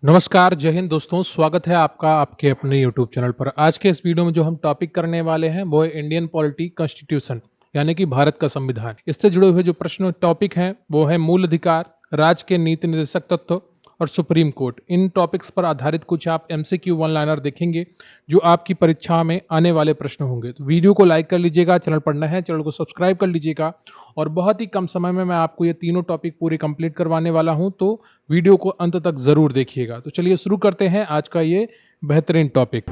नमस्कार, जय हिंद दोस्तों, स्वागत है आपका आपके अपने यूट्यूब चैनल पर। आज के इस वीडियो में जो हम टॉपिक करने वाले हैं वो है इंडियन पॉलिटी कॉन्स्टिट्यूशन यानी कि भारत का संविधान। इससे जुड़े हुए जो प्रश्न टॉपिक हैं वो है मूल अधिकार, राज्य के नीति निर्देशक तत्व और सुप्रीम कोर्ट। इन टॉपिक्स पर आधारित कुछ आप एमसीक्यू वन लाइनर देखेंगे जो आपकी परीक्षा में आने वाले प्रश्न होंगे। तो वीडियो को लाइक कर लीजिएगा, चैनल पर नए हैं चैनल को सब्सक्राइब कर लीजिएगा और बहुत ही कम समय में मैं आपको ये तीनों टॉपिक पूरे कंप्लीट करवाने वाला हूं, तो वीडियो को अंत तक जरूर देखिएगा। तो चलिए शुरू करते हैं आज का ये बेहतरीन टॉपिक।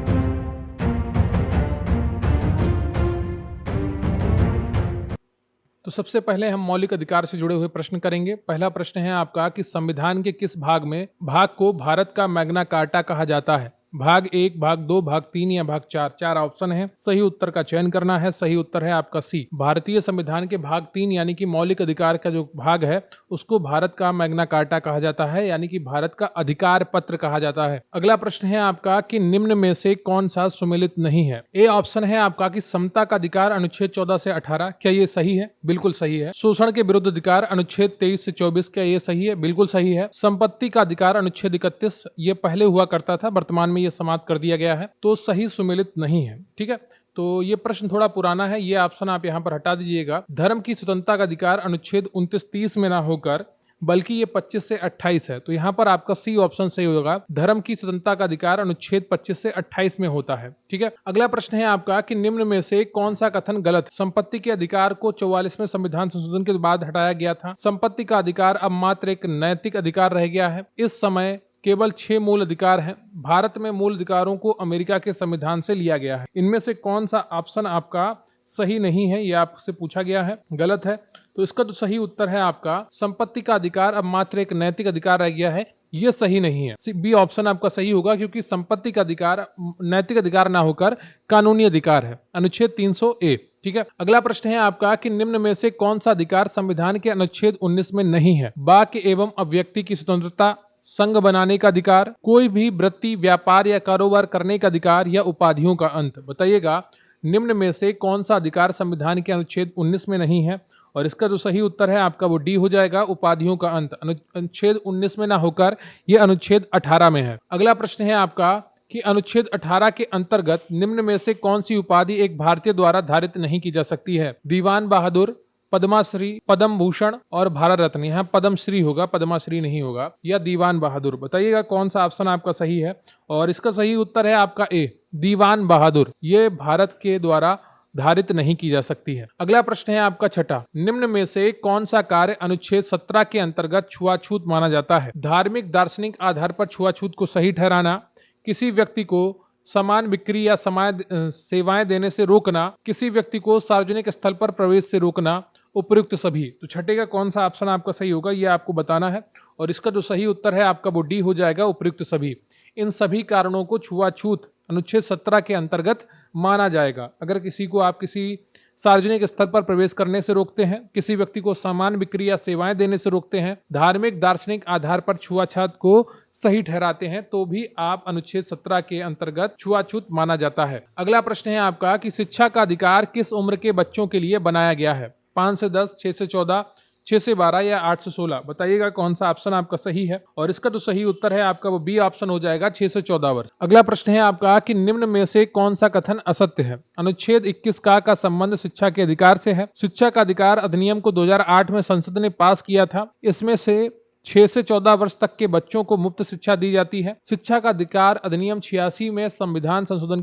तो सबसे पहले हम मौलिक अधिकार से जुड़े हुए प्रश्न करेंगे। पहला प्रश्न है आपका कि संविधान के किस भाग को भारत का मैग्ना कार्टा कहा जाता है? भाग 1, भाग 2, भाग 3 या भाग 4? चार ऑप्शन है, सही उत्तर का चयन करना है। सही उत्तर है आपका सी। भारतीय संविधान के भाग 3 यानी कि मौलिक अधिकार का जो भाग है उसको भारत का मैग्ना कार्टा कहा जाता है, यानी कि भारत का अधिकार पत्र कहा जाता है। अगला प्रश्न है आपका कि निम्न में से कौन सा सुमेलित नहीं है? ए ऑप्शन है आपका कि समता का अधिकार अनुच्छेद 14 से 18, क्या ये सही है? बिल्कुल सही है। शोषण के विरुद्ध अधिकार अनुच्छेद 23 से 24, क्या ये सही है? बिल्कुल सही है। संपत्ति का अधिकार अनुच्छेद 31, ये पहले हुआ करता था, वर्तमान में ये समाप्त कर दिया गया है, तो सही सुमेलित नहीं है। ठीक है, तो ये प्रश्न थोड़ा पुराना है, ये ऑप्शन आप यहाँ पर हटा दीजिएगा। धर्म की स्वतंत्रता का अधिकार अनुच्छेद 29-30 में ना होकर बल्कि ये 25 से 28 है, तो यहाँ पर आपका सी ऑप्शन सही होगा। धर्म की स्वतंत्रता का अधिकार अनुच्छेद 25 से 28 में होता है। ठीक है, अगला प्रश्न है आपका कि निम्न में से कौन सा कथन गलत? संपत्ति के अधिकार को 44वें संविधान संशोधन के बाद हटाया गया था। संपत्ति का अधिकार अब मात्र एक नैतिक अधिकार रह गया है। इस समय केवल 6 मूल अधिकार हैं। भारत में मूल अधिकारों को अमेरिका के संविधान से लिया गया है। इनमें से कौन सा ऑप्शन आपका सही नहीं है, यह आपसे पूछा गया है, गलत है। तो इसका जो सही उत्तर है आपका संपत्ति का अधिकार अब मात्र एक नैतिक अधिकार रह गया है, ये सही नहीं है। बी ऑप्शन आपका सही होगा, क्योंकि संपत्ति का अधिकार नैतिक अधिकार ना होकर कानूनी अधिकार है, अनुच्छेद 300 ए। ठीक है, अगला प्रश्न है आपका कि निम्न में से कौन सा अधिकार संविधान के अनुच्छेद 19 में नहीं है? वाक्य एवं अभिव्यक्ति की स्वतंत्रता, संघ बनाने का अधिकार, कोई भी वृत्ति, व्यापार या कारोबार करने का अधिकार या उपाधियों का अंत? बताइएगा निम्न में से कौन सा अधिकार संविधान के अनुच्छेद 19 में नहीं है? और इसका जो सही उत्तर है आपका वो डी हो जाएगा, उपाधियों का अंत। अनुच्छेद 19 में ना होकर यह अनुच्छेद 18 में है। अगला प्रश्न है आपका कि अनुच्छेद 18 के अंतर्गत निम्न में से कौन सी उपाधि एक भारतीय द्वारा धारित नहीं की जा सकती है? दीवान बहादुर, पद्माश्री, पद्म भूषण और भारत रत्न। यहाँ पद्मश्री होगा, पद्माश्री नहीं होगा, या दीवान बहादुर। बताइएगा कौन सा ऑप्शन आपका सही है? और इसका सही उत्तर है आपका ए, दीवान बहादुर। ये भारत के द्वारा धारित नहीं की जा सकती है। अगला प्रश्न है आपका छठा, निम्न में से कौन सा कार्य अनुच्छेद 17 के अंतर्गत छुआछूत माना जाता है? धार्मिक दार्शनिक आधार पर छुआछूत को सही ठहराना, किसी व्यक्ति को समान बिक्री या समान सेवाएं देने से रोकना, किसी व्यक्ति को सार्वजनिक स्थल पर प्रवेश से रोकना, उपयुक्त सभी। तो छठे का कौन सा ऑप्शन आपका सही होगा, ये आपको बताना है। और इसका जो सही उत्तर है आपका वो डी हो जाएगा, उपयुक्त सभी। इन सभी कारणों को छुआछूत अनुच्छेद 17 के अंतर्गत माना जाएगा। अगर किसी को आप किसी सार्वजनिक स्थल पर प्रवेश करने से रोकते हैं, किसी व्यक्ति को समान बिक्री या सेवाएं देने से रोकते हैं, धार्मिक दार्शनिक आधार पर छुआछूत को सही ठहराते हैं, तो भी आप अनुच्छेद 17 के अंतर्गत छुआछूत माना जाता है। अगला प्रश्न है आपका कि शिक्षा का अधिकार किस उम्र के बच्चों के लिए बनाया गया है? 5 से 10, 6 से 14, 6 से 12 या 8 से 16? बताइएगा कौन सा ऑप्शन आपका सही है? और इसका जो सही उत्तर है आपका वो बी ऑप्शन हो जाएगा, 6 से 14 वर्ष। अगला प्रश्न है आपका कि निम्न में से कौन सा कथन असत्य है? अनुच्छेद 21 का संबंध शिक्षा के अधिकार से है। शिक्षा का अधिकार अधिनियम को 2008 में संसद ने पास किया था। इसमें से 6 से 14 वर्ष तक के बच्चों को मुफ्त शिक्षा दी जाती है। शिक्षा का अधिकार अधिनियम 86 में संविधान संशोधन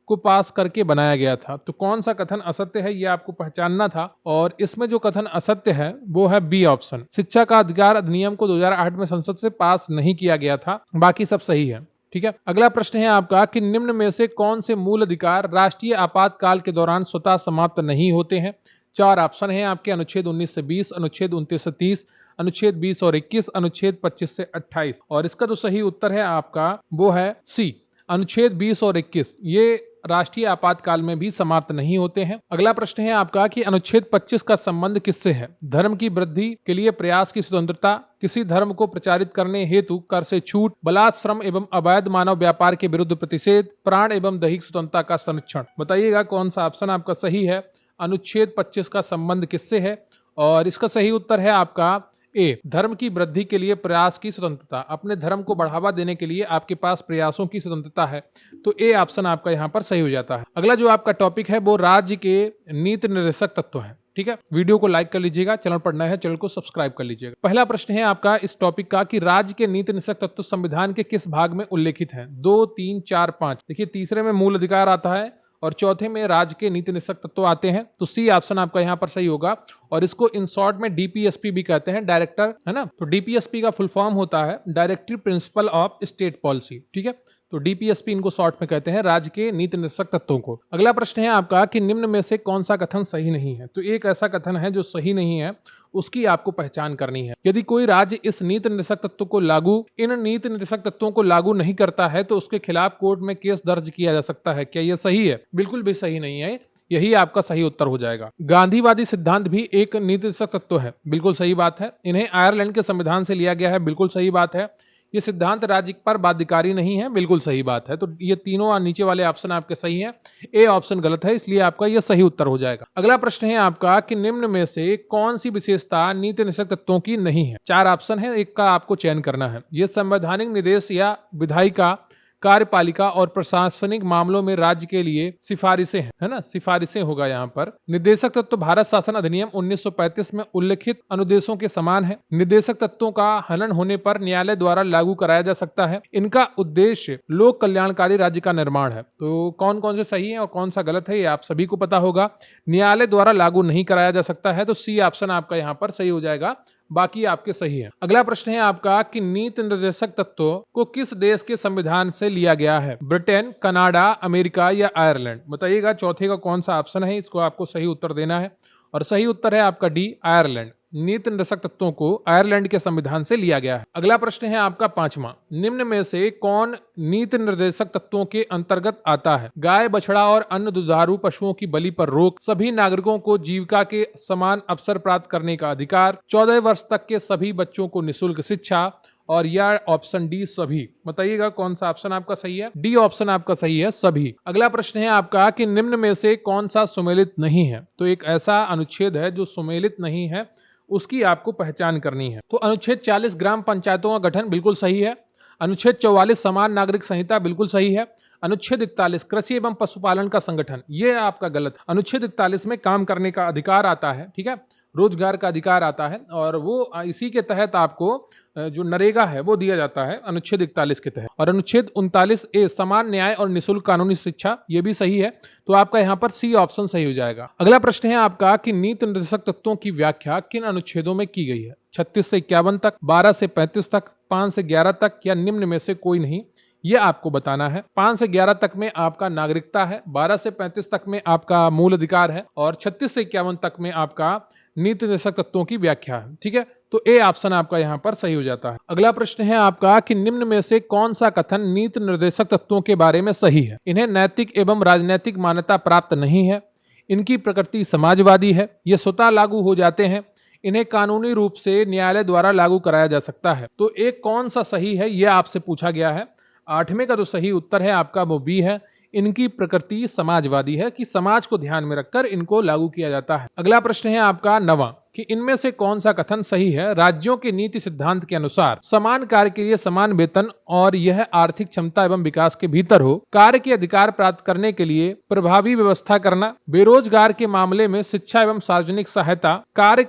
को पास करके बनाया गया था। तो कौन सा कथन असत्य है, ये आपको पहचानना था। और इसमें जो कथन असत्य है वो है बी ऑप्शन, शिक्षा का अधिकार अधिनियम को 2008 में संसद से पास नहीं किया गया था, बाकी सब सही है। ठीक है, अगला प्रश्न है आपका कि निम्न में से कौन से मूल अधिकार राष्ट्रीय आपातकाल के दौरान स्वतः समाप्त नहीं होते हैं? चार ऑप्शन है आपके, अनुच्छेद 19 से 20, अनुच्छेद 29 से 30, अनुच्छेद 20 और 21, अनुच्छेद 25 से 28। और इसका जो सही उत्तर है आपका वो है सी, अनुच्छेद 20 और 21 ये राष्ट्रीय आपातकाल में भी समाप्त नहीं होते हैं। अगला प्रश्न है आपका कि अनुच्छेद 25 का संबंध किससे है? धर्म की वृद्धि के लिए प्रयास की स्वतंत्रता, किसी धर्म को प्रचारित करने हेतु कर से छूट, बलात् श्रम एवं अवैध मानव व्यापार के विरुद्ध प्रतिषेध, प्राण एवं दैहिक स्वतंत्रता का संरक्षण। बताइएगा कौन सा ऑप्शन आपका सही है? अनुच्छेद 25 का संबंध किससे है? और इसका सही उत्तर है आपका ए, धर्म की वृद्धि के लिए प्रयास की स्वतंत्रता, अपने धर्म को बढ़ावा देने के लिए आपके पास प्रयासों की स्वतंत्रता है, तो ए ऑप्शन आपका यहाँ पर सही हो जाता है। अगला जो आपका टॉपिक है वो राज्य के नीति निर्देशक तत्व है। ठीक है, वीडियो को लाइक कर लीजिएगा, चैनल पर नया है चैनल को सब्सक्राइब कर लीजिएगा। पहला प्रश्न है आपका इस टॉपिक का कि राज्य के नीति निर्देशक तत्व संविधान के किस भाग में उल्लेखित हैं? 2, 3, 4, 5। देखिए, तीसरे में मूल अधिकार आता है और चौथे में राज्य के नीति निर्देशक तत्व आते हैं, तो सी ऑप्शन आपका यहाँ पर सही होगा। और इसको इन शॉर्ट में डीपीएसपी भी कहते हैं, डायरेक्टर, है ना। तो डीपीएसपी का फुल फॉर्म होता है directive principle of state policy. ठीक है, तो डीपीएसपी इनको शॉर्ट में कहते हैं, राज्य के नीति निर्देशक तत्वों को। अगला प्रश्न है आपका कि निम्न में से कौन सा कथन सही नहीं है? तो एक ऐसा कथन है जो सही नहीं है, उसकी आपको पहचान करनी है। यदि कोई राज्य इस नीति निर्देशक तत्व को इन नीति निर्देशक तत्वों को लागू नहीं करता है तो उसके खिलाफ कोर्ट में केस दर्ज किया जा सकता है। क्या यह सही है? बिल्कुल भी सही नहीं है, यही आपका सही उत्तर हो जाएगा। गांधीवादी सिद्धांत भी एक नीति निर्देशक तत्व है, बिल्कुल सही बात है। इन्हें आयरलैंड के संविधान से लिया गया है, बिल्कुल सही बात है। ये सिद्धांत राज्य पर बाध्यकारी नहीं है, बिल्कुल सही बात है। तो ये तीनों नीचे वाले ऑप्शन आपके सही हैं, ए ऑप्शन गलत है, इसलिए आपका ये सही उत्तर हो जाएगा। अगला प्रश्न है आपका कि निम्न में से कौन सी विशेषता नीति निर्देशक तत्वों की नहीं है? 4 ऑप्शन है, एक का आपको चयन करना है। ये संवैधानिक निर्देश या विधायिका, कार्यपालिका और प्रशासनिक मामलों में राज्य के लिए सिफारिशें हैं, है ना, सिफारिशें होगा यहाँ पर। निर्देशक तत्व भारत शासन अधिनियम 1935 में उल्लिखित अनुदेशों के समान है। निर्देशक तत्वों का हनन होने पर न्यायालय द्वारा लागू कराया जा सकता है। इनका उद्देश्य लोक कल्याणकारी राज्य का निर्माण है। तो कौन कौन से सही है और कौन सा गलत है ये आप सभी को पता होगा। न्यायालय द्वारा लागू नहीं कराया जा सकता है, तो सी ऑप्शन आपका यहाँ पर सही हो जाएगा, बाकी आपके सही है। अगला प्रश्न है आपका कि नीति निर्देशक तत्वों को किस देश के संविधान से लिया गया है? ब्रिटेन, कनाडा, अमेरिका या आयरलैंड? बताइएगा चौथे का कौन सा ऑप्शन है, इसको आपको सही उत्तर देना है। और सही उत्तर है आपका डी, आयरलैंड। नीति निर्देशक तत्वों को आयरलैंड के संविधान से लिया गया है। अगला प्रश्न है आपका 5वां, निम्न में से कौन नीति निर्देशक तत्वों के अंतर्गत आता है? गाय, बछड़ा और अन्य दुधारू पशुओं की बलि पर रोक, सभी नागरिकों को जीविका के समान अवसर प्राप्त करने का अधिकार, 14 वर्ष तक के सभी बच्चों को निःशुल्क शिक्षा, और या ऑप्शन डी सभी? बताइएगा कौन सा ऑप्शन आपका सही है। डी ऑप्शन आपका सही है, सभी। अगला प्रश्न है आपका कि निम्न में से कौन सा सुमेलित नहीं है? तो एक ऐसा अनुच्छेद है जो सुमेलित नहीं है, उसकी आपको पहचान करनी है। तो अनुच्छेद 40 ग्राम पंचायतों का गठन बिल्कुल सही है। अनुच्छेद 44 समान नागरिक संहिता बिल्कुल सही है। अनुच्छेद 41 कृषि एवं पशुपालन का संगठन, ये आपका गलत। अनुच्छेद 41 में काम करने का अधिकार आता है, ठीक है, रोजगार का अधिकार आता है, और वो इसी के तहत आपको जो नरेगा है वो दिया जाता है अनुच्छेद 41 के तहत। और अनुच्छेद 39A समान न्याय और निःशुल्क कानूनी शिक्षा, ये भी सही है, तो आपका यहाँ पर सी ऑप्शन सही हो जाएगा। अगला प्रश्न है आपका कि नीति निर्देशक तत्वों की व्याख्या किन अनुच्छेदों में की गई है? 36 से 51 तक, 12 से 35 तक, 5 से 11 तक, या निम्न में से कोई नहीं? ये आपको बताना है। 5 से 11 तक में आपका नागरिकता है, 12 से 35 तक में आपका मूल अधिकार है, और 36 से 51 तक में आपका नीति निर्देशक तत्वों की व्याख्या है। ठीक है, तो ए ऑप्शन आपका यहाँ पर सही हो जाता है। अगला प्रश्न है आपका कि निम्न में से कौन सा कथन नीति निर्देशक तत्वों के बारे में सही है? इन्हें नैतिक एवं राजनैतिक मान्यता प्राप्त नहीं है, इनकी प्रकृति समाजवादी है, ये स्वतः लागू हो जाते हैं, इन्हें कानूनी रूप से न्यायालय द्वारा लागू कराया जा सकता है। तो एक कौन सा सही है, यह आपसे पूछा गया है। 8वें का जो सही उत्तर है आपका वो बी है, इनकी प्रकृति समाजवादी है, कि समाज को ध्यान में रखकर इनको लागू किया जाता है। अगला प्रश्न है आपका 9वां कि इनमें से कौन सा कथन सही है? राज्यों के नीति सिद्धांत के अनुसार समान कार्य के लिए समान वेतन, और यह आर्थिक क्षमता एवं विकास के भीतर हो, कार्य के अधिकार प्राप्त करने के लिए प्रभावी व्यवस्था करना, बेरोजगार के मामले में शिक्षा एवं सार्वजनिक सहायता, कार्य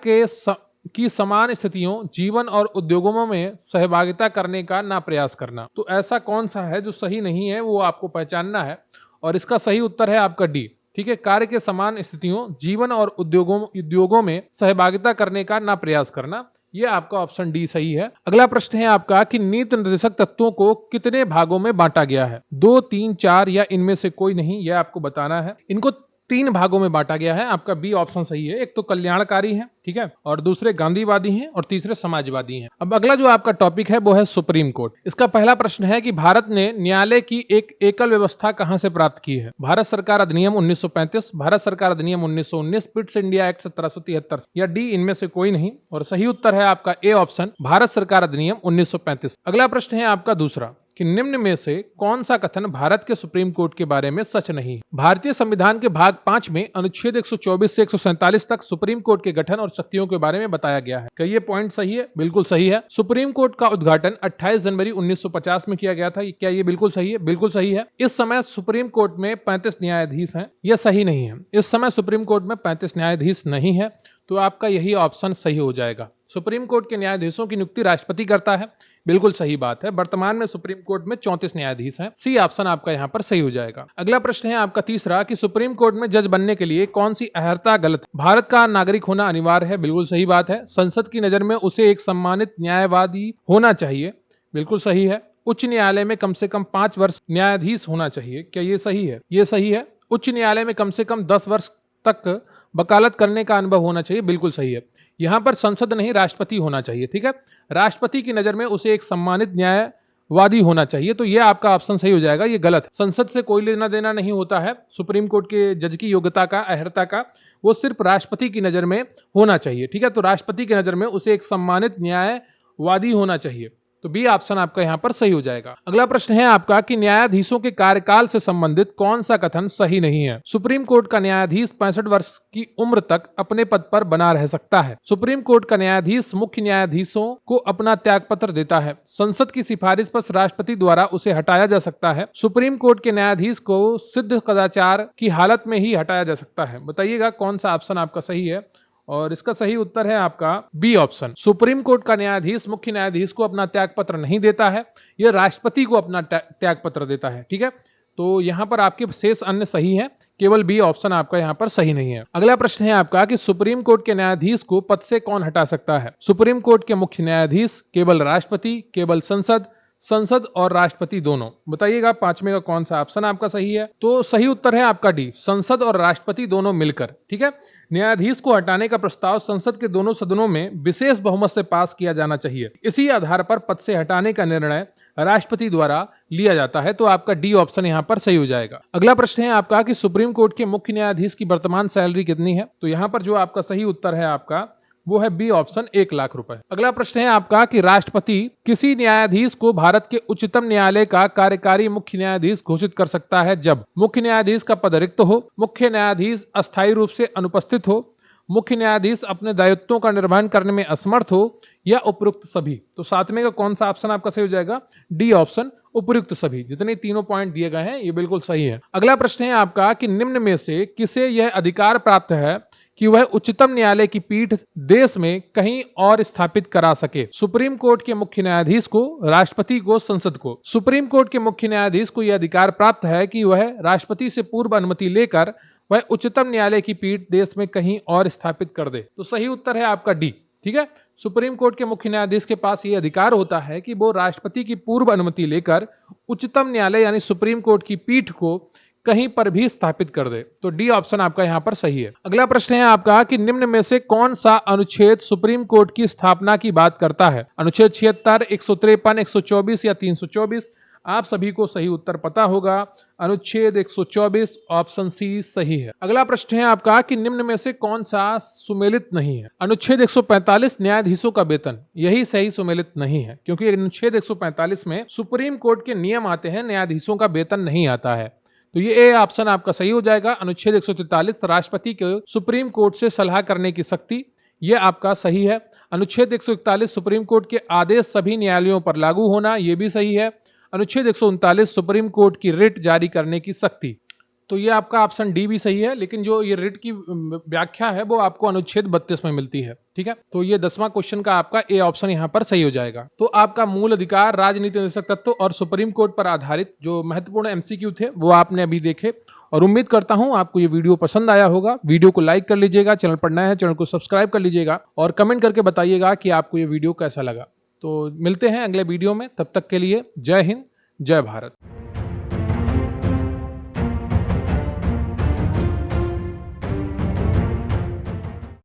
की समान स्थितियों, जीवन और उद्योगों में सहभागिता करने का ना प्रयास करना। तो ऐसा कौन सा है जो सही नहीं है, वो आपको पहचानना है, और इसका सही उत्तर है आपका डी। ठीक है, कार्य के समान स्थितियों, जीवन और उद्योगों में सहभागिता करने का ना प्रयास करना, ये आपका ऑप्शन डी सही है। अगला प्रश्न है आपका कि नीति निर्देशक तत्वों को कितने भागों में बांटा गया है? 2, 3, 4 या इनमें से कोई नहीं, यह आपको बताना है। इनको 3 भागों में बांटा गया है, आपका बी ऑप्शन सही है। एक तो कल्याणकारी है, ठीक है, और दूसरे गांधीवादी हैं, और तीसरे समाजवादी हैं। अब अगला जो आपका टॉपिक है वो है सुप्रीम कोर्ट। इसका पहला प्रश्न है कि भारत ने न्यायालय की एक एकल व्यवस्था कहां से प्राप्त की है? भारत सरकार अधिनियम 1935, भारत सरकार अधिनियम 1919, पिट्स इंडिया एक्ट 1773, या डी इनमें से कोई नहीं? और सही उत्तर है आपका ए ऑप्शन, भारत सरकार अधिनियम 1935। अगला प्रश्न है आपका दूसरा कि निम्न में से कौन सा कथन भारत के सुप्रीम कोर्ट के बारे में सच नहीं है। भारतीय संविधान के भाग 5 में अनुच्छेद 124 से 147 तक सुप्रीम कोर्ट के गठन और शक्तियों के बारे में बताया गया है। क्या ये पॉइंट सही है? बिल्कुल सही है। सुप्रीम कोर्ट का उद्घाटन 28 जनवरी 1950 में किया गया था। क्या ये बिल्कुल सही है? बिल्कुल सही है। इस समय सुप्रीम कोर्ट में 35 न्यायाधीश हैं। यह सही नहीं है। इस समय सुप्रीम कोर्ट में 35 न्यायाधीश नहीं है, तो आपका यही ऑप्शन सही हो जाएगा। सुप्रीम कोर्ट के न्यायाधीशों की नियुक्ति राष्ट्रपति करता है। बिल्कुल सही बात है। वर्तमान में सुप्रीम कोर्ट में 34 न्यायाधीश हैं। सी ऑप्शन आपका यहाँ पर सही हो जाएगा। अगला प्रश्न है आपका तीसरा कि सुप्रीम कोर्ट में जज बनने के लिए कौन सी अहर्ता गलत है? भारत का नागरिक होना अनिवार्य है। बिल्कुल सही बात है। संसद की नजर में उसे एक सम्मानित न्यायवादी होना चाहिए। बिल्कुल सही है। उच्च न्यायालय में कम से कम 5 वर्ष न्यायाधीश होना चाहिए। क्या ये सही है? ये सही है। उच्च न्यायालय में कम से कम 10 वर्ष तक वकालत करने का अनुभव होना चाहिए। बिल्कुल सही है। यहां पर संसद नहीं, राष्ट्रपति होना चाहिए। ठीक है, राष्ट्रपति की नजर में उसे एक सम्मानित न्यायवादी होना चाहिए, तो यह आपका ऑप्शन सही हो जाएगा। ये गलत है। संसद से कोई लेना देना नहीं होता है सुप्रीम कोर्ट के जज की योग्यता का, अहर्ता का। वो सिर्फ राष्ट्रपति की नजर में होना चाहिए। ठीक है, तो राष्ट्रपति की नजर में उसे एक सम्मानित न्यायवादी होना चाहिए, तो बी ऑप्शन आपका यहां पर सही हो जाएगा। अगला प्रश्न है आपका कि न्यायाधीशों के कार्यकाल से संबंधित कौन सा कथन सही नहीं है? सुप्रीम कोर्ट का न्यायाधीश 65 वर्ष की उम्र तक अपने पद पर बना रह सकता है। सुप्रीम कोर्ट का न्यायाधीश मुख्य न्यायाधीशों को अपना त्यागपत्र देता है। संसद की सिफारिश पर राष्ट्रपति द्वारा उसे हटाया जा सकता है। सुप्रीम कोर्ट के न्यायाधीश को सिद्ध कदाचार की हालत में ही हटाया जा सकता है। बताइएगा कौन सा ऑप्शन आपका सही है, और इसका सही उत्तर है आपका बी ऑप्शन। सुप्रीम कोर्ट का न्यायाधीश मुख्य न्यायाधीश को अपना त्यागपत्र नहीं देता है, यह राष्ट्रपति को अपना त्यागपत्र देता है। ठीक है, तो यहां पर आपके शेष अन्य सही है, केवल बी ऑप्शन आपका यहां पर सही नहीं है। अगला प्रश्न है आपका कि सुप्रीम कोर्ट के न्यायाधीश को पद से कौन हटा सकता है? सुप्रीम कोर्ट के मुख्य न्यायाधीश, केवल राष्ट्रपति, केवल संसद और राष्ट्रपति दोनों। बताइएगा पांचवे का कौन सा ऑप्शन आपका सही है? तो सही उत्तर है आपका डी, संसद और राष्ट्रपति दोनों मिलकर। ठीक है, न्यायाधीश को हटाने का प्रस्ताव संसद के दोनों सदनों में विशेष बहुमत से पास किया जाना चाहिए। इसी आधार पर पद से हटाने का निर्णय राष्ट्रपति द्वारा लिया जाता है, तो आपका डी ऑप्शन यहाँ पर सही हो जाएगा। अगला प्रश्न है आपका कि सुप्रीम कोर्ट के मुख्य न्यायाधीश की वर्तमान सैलरी कितनी है? तो यहाँ पर जो आपका सही उत्तर है आपका वो है बी ऑप्शन, 1 लाख रुपए। अगला प्रश्न है आपका कि राष्ट्रपति किसी न्यायाधीश को भारत के उच्चतम न्यायालय का कार्यकारी मुख्य न्यायाधीश घोषित कर सकता है जब मुख्य न्यायाधीश का पद रिक्त हो, मुख्य न्यायाधीश अस्थायी रूप से अनुपस्थित हो, मुख्य न्यायाधीश अपने दायित्वों का निर्वहन करने में असमर्थ हो, या उपयुक्त सभी। तो सातवें का कौन सा ऑप्शन आपका सही हो जाएगा? डी ऑप्शन, उपयुक्त सभी। जितने तीनों पॉइंट दिए गए हैं ये बिल्कुल सही है। अगला प्रश्न है आपका कि निम्न में से किसे यह अधिकार प्राप्त है कि वह उच्चतम न्यायालय की पीठ देश में कहीं और स्थापित करा सके? सुप्रीम कोर्ट के मुख्य न्यायाधीश को, राष्ट्रपति को, संसद को? सुप्रीम कोर्ट के मुख्य न्यायाधीश को यह अधिकार प्राप्त है कि वह राष्ट्रपति से पूर्व अनुमति लेकर वह उच्चतम न्यायालय की पीठ देश में कहीं और स्थापित कर दे। तो सही उत्तर है आपका डी। ठीक है, सुप्रीम कोर्ट के मुख्य न्यायाधीश के पास यह अधिकार होता है कि वो राष्ट्रपति की पूर्व अनुमति लेकर उच्चतम न्यायालय यानी सुप्रीम कोर्ट की पीठ को कहीं पर भी स्थापित कर दे। तो डी ऑप्शन आपका यहां पर सही है। अगला प्रश्न है आपका कि निम्न में से कौन सा अनुच्छेद सुप्रीम कोर्ट की स्थापना की बात करता है? अनुच्छेद 76, 153, 124 या 324? आप सभी को सही उत्तर पता होगा। अनुच्छेद 124 ऑप्शन सी सही है। अगला प्रश्न है आपका कि निम्न में से कौन सा सुमेलित नहीं है? अनुच्छेद 145 न्यायाधीशों का वेतन, यही सही सुमेलित नहीं है, क्योंकि अनुच्छेद 145 में सुप्रीम कोर्ट के नियम आते हैं, न्यायाधीशों का वेतन नहीं आता है। तो ये ए ऑप्शन आपका सही हो जाएगा। अनुच्छेद 143 राष्ट्रपति के सुप्रीम कोर्ट से सलाह करने की शक्ति, ये आपका सही है। अनुच्छेद 141 सुप्रीम कोर्ट के आदेश सभी न्यायालयों पर लागू होना, ये भी सही है। अनुच्छेद 139 सुप्रीम कोर्ट की रिट जारी करने की शक्ति, तो ये आपका ऑप्शन डी भी सही है, लेकिन जो ये रिट की व्याख्या है वो आपको अनुच्छेद 32 में मिलती है। ठीक है, तो ये 10वां क्वेश्चन का आपका ए ऑप्शन यहाँ पर सही हो जाएगा। तो आपका मूल अधिकार, राजनीति निषेधक तत्व और सुप्रीम कोर्ट पर आधारित जो महत्वपूर्ण एमसीक्यू थे वो आपने अभी देखे, और उम्मीद करता हूं आपको ये वीडियो पसंद आया होगा। वीडियो को लाइक कर लीजिएगा, चैनल पर नया है चैनल को सब्सक्राइब कर लीजिएगा, और कमेंट करके बताइएगा कि आपको ये वीडियो कैसा लगा। तो मिलते हैं अगले वीडियो में, तब तक के लिए जय हिंद, जय भारत।